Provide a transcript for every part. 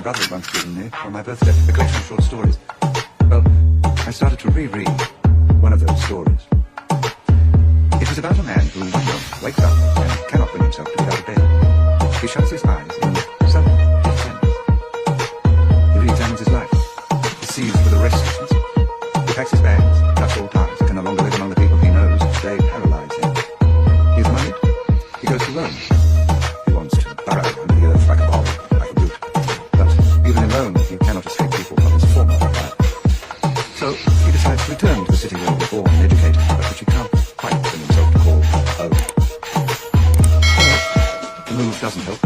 brother had once given me for my birthday, a collection of short stories. Well, I started to reread one of those stories. It was about a man who one morning wakes up and cannot bring himself to get out of bed. He shuts his eyes in self-defense. He re-examines his life. He seized with a restlessness. He packs his bags, cuts all ties, can no longer live among the people he knows. They paralyze him. He is moneyed. He goes to Rome. He wants to burrow under the earth like a bog, like a root. But even in Rome, he cannot escape people from his former life. So he decides to return to the city where he was born and educated, but which he can't quite bring himself to call home. Well, the move doesn't help.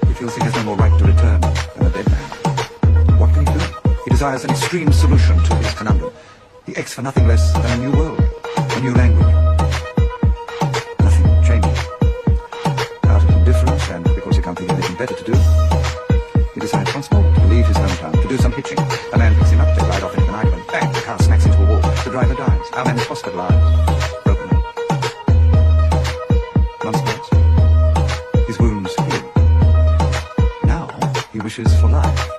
He feels he has no more right to return than a dead man. What can he do? He desires an extreme solution to his conundrum. He aches for nothing less than a new world, a new language. Nothing changes. Out of indifference, and because he can't think of anything better to do, he decides once more to leave his hometown, to do some hitching. A man picks him up, they ride off into the night, when bang, the car smacks into a wall. The driver dies. Our man is hospitalized, broken up. Months pass. His wounds heal. Now he wishes for life.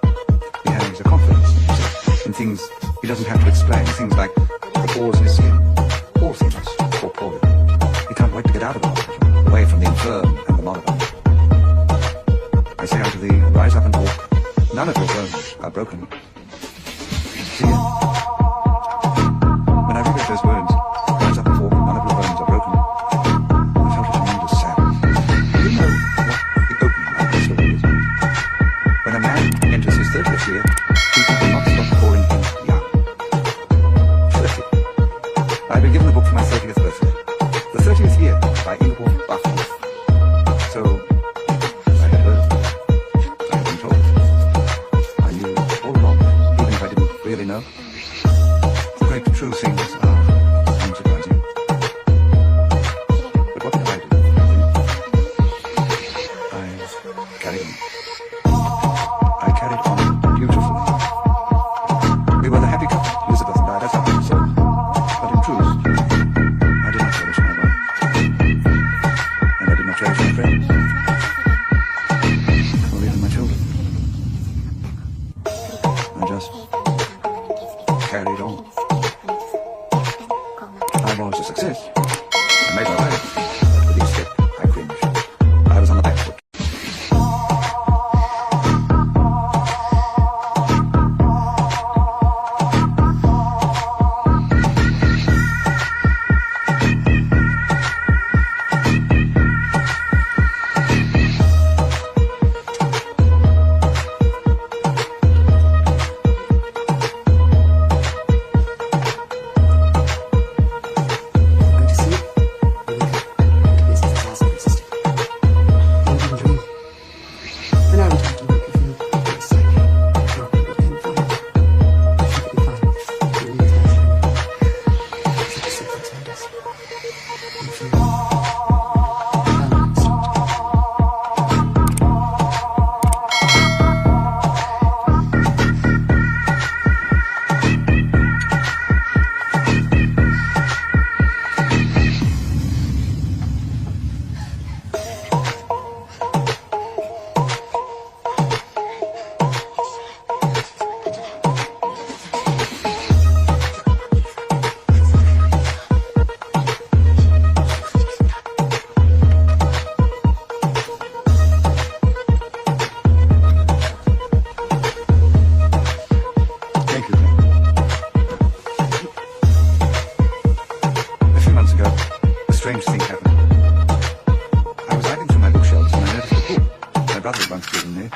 He has a confidence in himself, in things he doesn't have to explain, things like the pores in his skin. All things corporeal. He can't wait to get out of the hospital, away from the infirm and the moribund. I say unto thee, rise up and walk. None of your bones are broken. See it? When I read those words, rise up and walk, none of your bones are broken, I felt a tremendous sadness. Do you know what the opening of the story is? When a man enters his 30th year, people will not stop calling him young. 30. I've been given the book for my 30th birthday. The 30th year by 𝐴𝐴. So, I had heard. I had been told. I knew all along, even if I didn't really know. The great true things are unsurprising. But what did I do? I carried on. I carried on beautifully. We were the happy couple, Elizabeth and I, that's how I saw. But in truth, I did not cherish my wife. And I did not cherish my friends. Or even my children. I just carried on. I was a success. I made my way. But with each step, I cringed. I was on the back foot.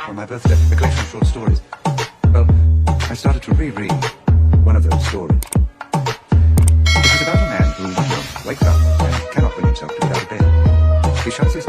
For my birthday, a collection of short stories. Well, I started to reread one of those stories. It was about a man who one morning wakes up and cannot bring himself to get out of bed. He shuts his